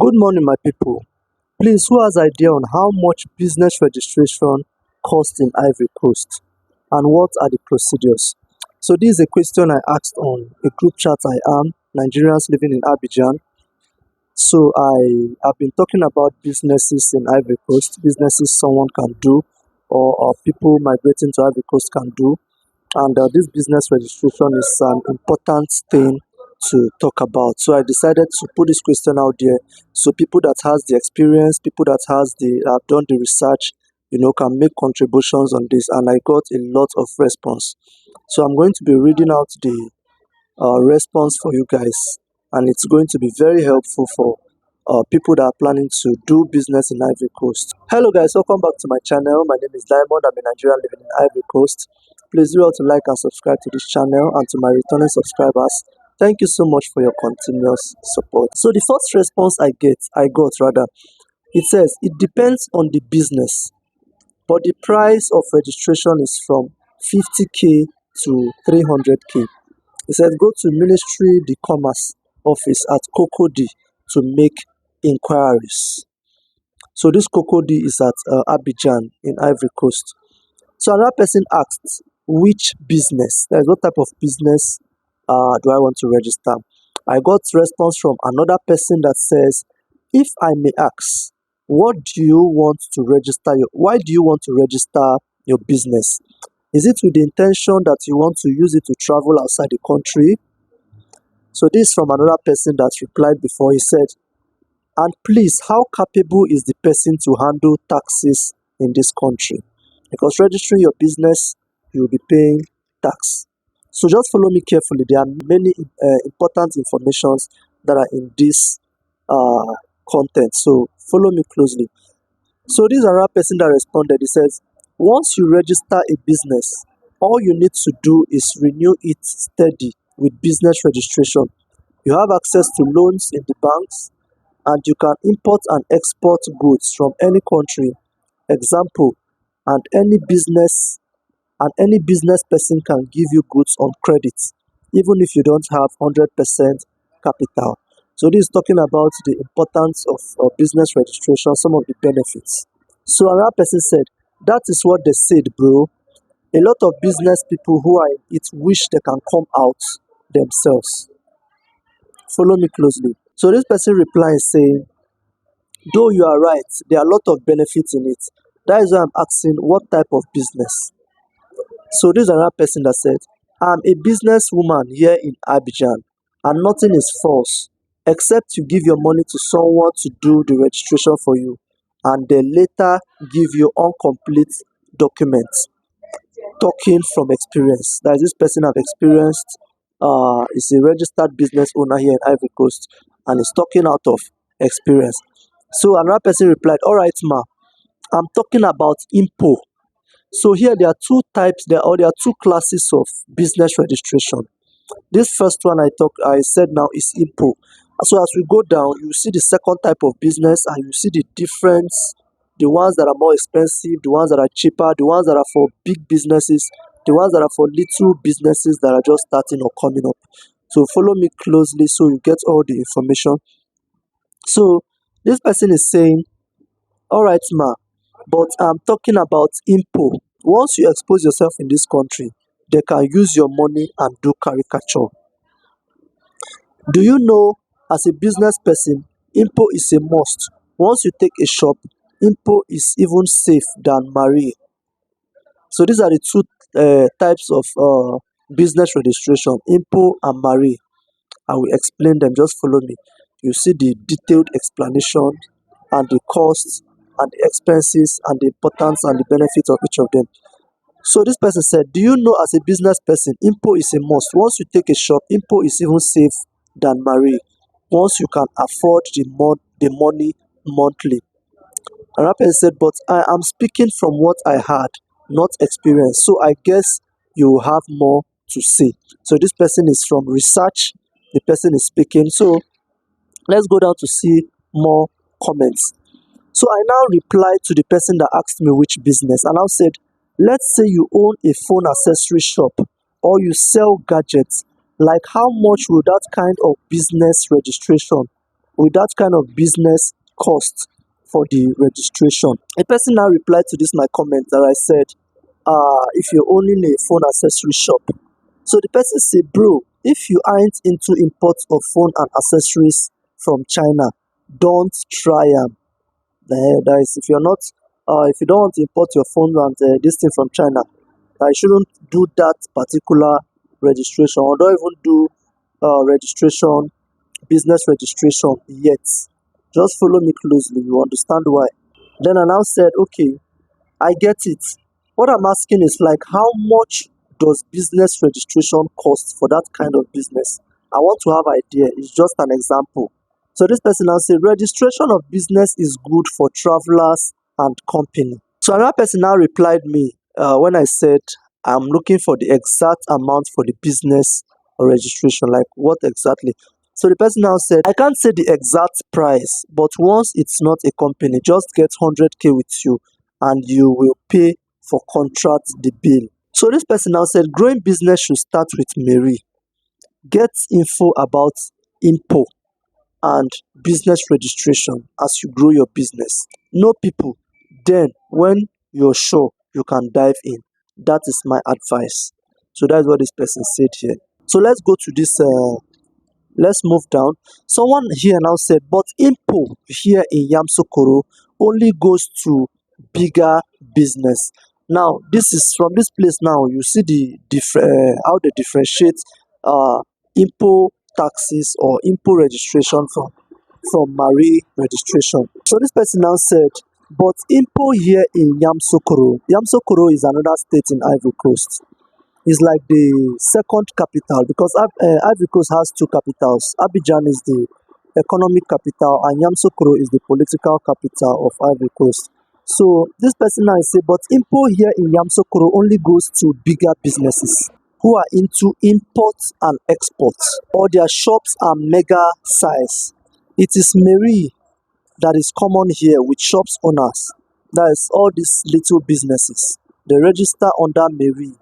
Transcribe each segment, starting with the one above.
Good morning, my people. Please, who has idea on how much business registration costs in Ivory Coast and what are the procedures? So this is a question I asked on a group chat I am, Nigerians living in Abidjan. So I have been talking about businesses in Ivory Coast, businesses someone can do or people migrating to Ivory Coast can do. And this business registration is an important thing to talk about. So I decided to put this question out there so people that has the experience, people that has the have done the research, can make contributions on this. And I got a lot of response. So I'm going to be reading out the response for you guys, and it's going to be very helpful for people that are planning to do business in Ivory Coast. Hello guys, welcome back to my channel. My name is Diamond. I'm a Nigerian living in Ivory Coast. Please do well to like and subscribe to this channel, and to my returning subscribers, thank you so much for your continuous support. So the first response I got, it says it depends on the business, but the price of registration is from 50k to 300k. It says go to Ministry de Commerce office at Côte to make inquiries. So this Côte is at Abidjan in Ivory Coast. So another person asked, which business? That is, what type of business do I want to register? I got response from another person that says, if I may ask, what do you want to register why do you want to register your business? Is it with the intention that you want to use it to travel outside the country? So this is from another person that replied before. He said, and please, how capable is the person to handle taxes in this country? Because registering your business, you'll be paying tax. So just follow me carefully. There are many important informations that are in this content. So follow me closely. So this is another person that responded. He says, once you register a business, all you need to do is renew it steady with business registration. You have access to loans in the banks, and you can import and export goods from any country. Example, and any business person can give you goods on credit, even if you don't have 100% capital. So this is talking about the importance of business registration, some of the benefits. So another person said, that is what they said, bro. A lot of business people who are in it wish they can come out themselves. Follow me closely. So this person replies saying, though you are right, there are a lot of benefits in it. That is why I'm asking, what type of business? So this is another person that said, I'm a businesswoman here in Abidjan, and nothing is false, except you give your money to someone to do the registration for you, and they later give you incomplete documents. Talking from experience. That is, this person have experienced, is a registered business owner here in Ivory Coast, and is talking out of experience. So another person replied, all right, ma, I'm talking about IMPO. So here there are two types, there are two classes of business registration. This first one I said now is IMPO. So as we go down, you see the second type of business, and you see the difference, the ones that are more expensive, the ones that are cheaper, the ones that are for big businesses, the ones that are for little businesses that are just starting or coming up. So follow me closely so you get all the information. So this person is saying, all right, ma, but I'm talking about IMPO. Once you expose yourself in this country, they can use your money and do caricature. Do you know, as a business person, IMPO is a must. Once you take a shop, IMPO is even safe than Marie. So these are the two types of business registration, IMPO and Marie. I will explain them, just follow me. You see the detailed explanation and the costs and the expenses and the importance and the benefits of each of them. So this person said, do you know, as a business person, IMPO is a must. Once you take a shop, IMPO is even safe than Marie, once you can afford the money monthly. Another person said, but I am speaking from what I had, not experience. So I guess you will have more to say. So this person is from research, the person is speaking. So let's go down to see more comments. So I now replied to the person that asked me which business, and I said, let's say you own a phone accessory shop or you sell gadgets. Like, how much will that kind of business registration with that kind of business cost for the registration? A person now replied to this my comment that I said, if you're owning a phone accessory shop. So the person said, bro, if you aren't into imports of phone and accessories from China, don't try them. That is, if you're not, if you don't want to import your phone and this thing from China, I shouldn't do that particular registration, or don't even do registration, business registration yet. Just follow me closely, you understand why. Then I now said, okay, I get it. What I'm asking is like, how much does business registration cost for that kind of business? I want to have idea. It's just an example. So this person now said, registration of business is good for travelers and company. So another person now replied me when I said, I'm looking for the exact amount for the business registration, like what exactly. So the person now said, I can't say the exact price, but once it's not a company, just get 100k with you and you will pay for contract the bill. So this person now said, growing business should start with Mary. Get info about IMPO and business registration as you grow your business. Know people. Then when you're sure, you can dive in. That is my advice. So that's what this person said here. So let's go to this let's move down. Someone here now said, but IMPO here in Yamsokoro only goes to bigger business. Now, this is from this place. Now you see the how they differentiate IMPO taxes or IMPO registration from Marie registration. So this person now said, but IMPO here in Yamsokoro. Yamsokoro is another state in Ivory Coast. Is like the second capital because Ivory Coast has two capitals. Abidjan is the economic capital and Yamsokoro is the political capital of Ivory Coast. So this person now say, but IMPO here in Yamsokoro only goes to bigger businesses who are into import and export, or their shops are mega size. It is Mary that is common here with shops owners. That is all these little businesses. They register under Mary.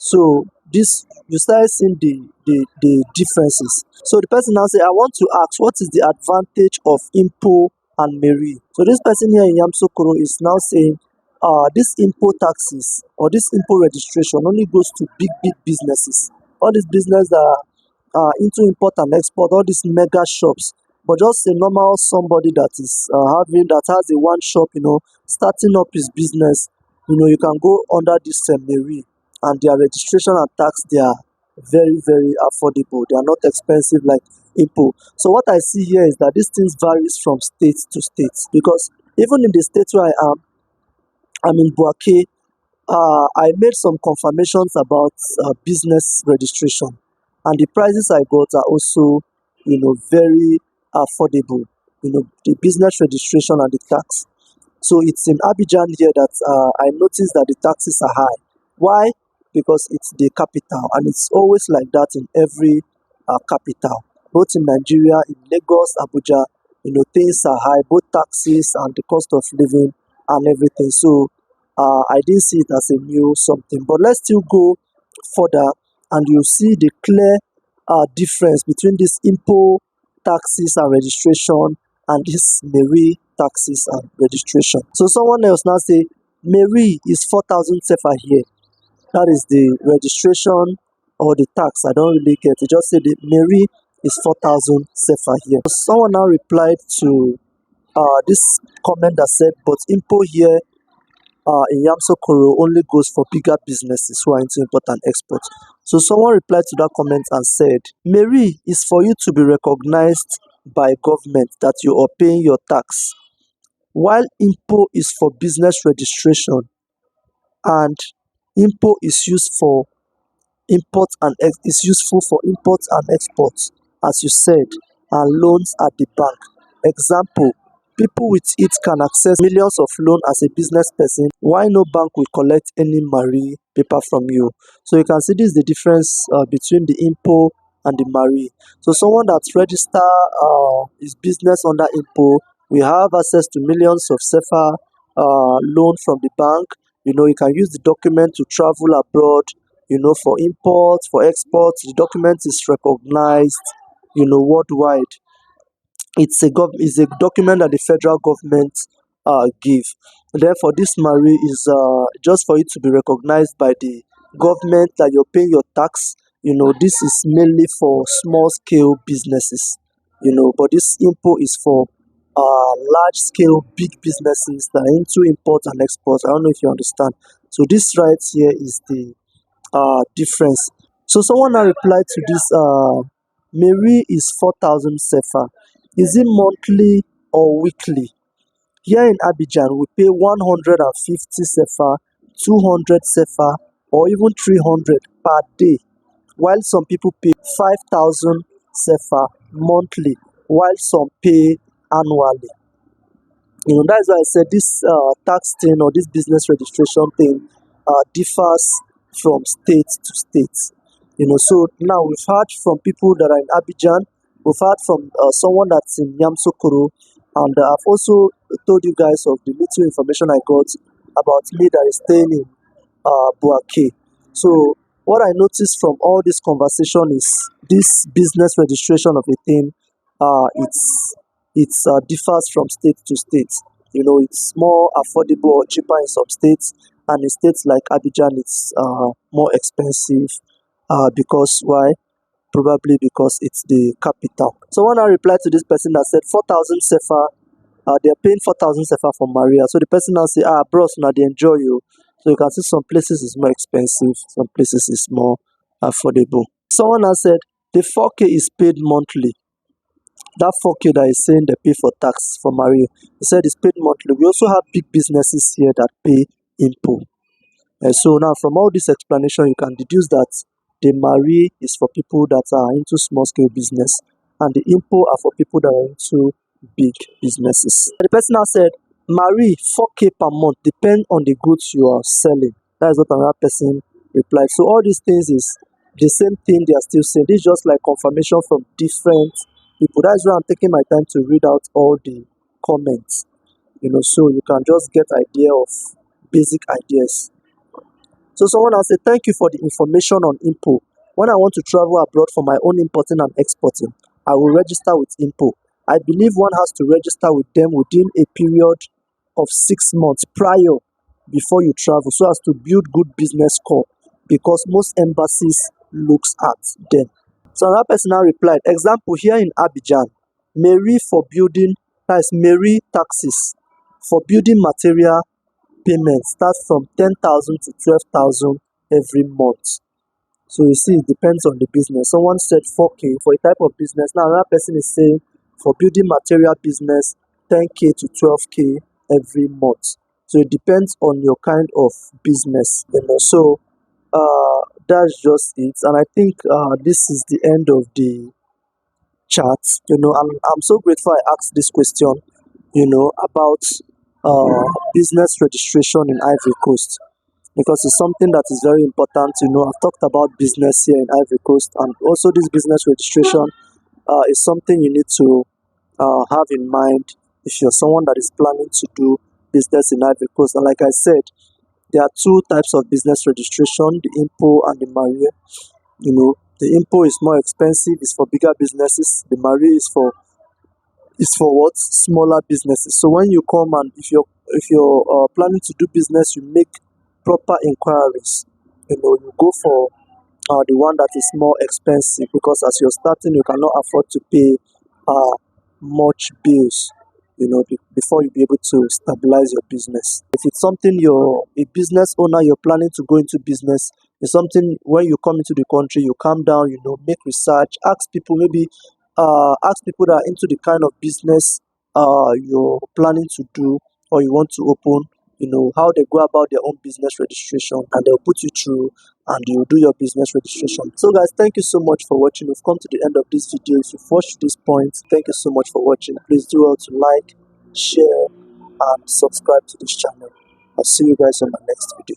So this you start seeing the differences. So the person now say, I want to ask, what is the advantage of IMPO and Mary? So this person here in Yamsokoro is now saying, this IMPO taxes or this IMPO registration only goes to big businesses. All these business that are into import and export, all these mega shops. But just a normal somebody that is that has a one shop, starting up his business, you can go under this Mary, and their registration and tax, they are very affordable. They are not expensive like IMPO. So what I see here is that these things varies from state to state, because even in the state where I'm in Bouaké, I made some confirmations about business registration, and the prices I got are also, very affordable. The business registration and the tax. So it's in Abidjan here that I noticed that the taxes are high. Why? Because it's the capital, and it's always like that in every capital, both in Nigeria, in Lagos, Abuja. Things are high, both taxes and the cost of living and everything. So I didn't see it as a new something. But let's still go further, and you see the clear difference between this IMPO taxes and registration and this Mary taxes and registration. So someone else now say, Mary is 4,000 sefa here. That is the registration or the tax. I don't really get it. Just say the Mary is 4,000 sefa here. Someone now replied to this comment that said, but IMPO here in Yamsokoro only goes for bigger businesses who are into import and export. So someone replied to that comment and said, Mary is for you to be recognized by government that you are paying your tax, while IMPO is for business registration, and IMPO is used for is useful for imports and exports, as you said, and loans at the bank. Example, people with it can access millions of loan as a business person. Why no bank will collect any Marie paper from you? So you can see this is the difference between the IMPO and the Marie. So someone that's registered his business under IMPO, we have access to millions of SEFA loan from the bank. You can use the document to travel abroad, for imports, for exports. The document is recognized, worldwide. It's a document that the federal government give. Therefore, this Marie is just for it to be recognized by the government that you're paying your tax. This is mainly for small scale businesses. But this info is for large scale big businesses that are into import and export. I don't know if you understand. So this right here is the difference. So someone now replied to this, Mary is 4,000 sefa. Is it monthly or weekly? Here in Abidjan, we pay 150 sefa, 200 sefa, or even 300 per day, while some people pay 5,000 sefa monthly, while some pay annually. That's why I said this tax thing or this business registration thing differs from state to state. So now we've heard from people that are in Abidjan, we've heard from someone that's in Yamsokoro, and I've also told you guys of the little information I got about me that is staying in Bouaké. So what I noticed from all this conversation is this business registration of a thing, it's differs from state to state. It's more affordable or cheaper in some states, and in states like Abidjan, it's more expensive. Because why? Probably because it's the capital. So when I replied to this person that said 4,000 sefa, they're paying 4,000 sefa for Maria. So the person now say, bros, now they enjoy you. So you can see some places is more expensive, some places is more affordable. Someone else said the 4K is paid monthly. That 4K that is saying they pay for tax for Maria, he said it's paid monthly. We also have big businesses here that pay impo. And so now from all this explanation, you can deduce that the Marie is for people that are into small scale business, and the impo are for people that are into big businesses. The person now said, Marie, 4K per month depend on the goods you are selling. That is what another person replied. So all these things is the same thing they are still saying. This is just like confirmation from different people. That's why I'm taking my time to read out all the comments. So you can just get idea of basic ideas. So someone else said, thank you for the information on IMPO. When I want to travel abroad for my own importing and exporting, I will register with IMPO. I believe one has to register with them within a period of 6 months prior before you travel, so as to build good business score, because most embassies looks at them. So another person now replied, example here in Abidjan, Mary for building, that is Mary taxes for building material payment start from 10,000 to 12,000 every month. So you see, it depends on the business. Someone said 4K for a type of business. Now another person is saying for building material business, 10K to 12K every month. So it depends on your kind of business. So that's just it. And I think this is the end of the chat. I'm so grateful I asked this question, about business registration in Ivory Coast, because it's something that is very important. I've talked about business here in Ivory Coast, and also this business registration is something you need to have in mind if you're someone that is planning to do business in Ivory Coast. And like I said, there are two types of business registration: the IMPO and the Marie. The IMPO is more expensive; it's for bigger businesses. The Marie is for what? Smaller businesses. So when you come, and if you're planning to do business, you make proper inquiries. You go for the one that is more expensive, because as you're starting, you cannot afford to pay much bills. Before you be able to stabilize your business. If it's something you're a business owner, you're planning to go into business, it's something when you come into the country, you calm down, make research, ask people, maybe ask people that are into the kind of business you're planning to do or you want to open, how they go about their own business registration, and they'll put you through and you'll do your business registration. So guys, thank you so much for watching. We've come to the end of this video. If you've watched this point, thank you so much for watching. Please do well to like, share, and subscribe to this channel. I'll see you guys on my next video.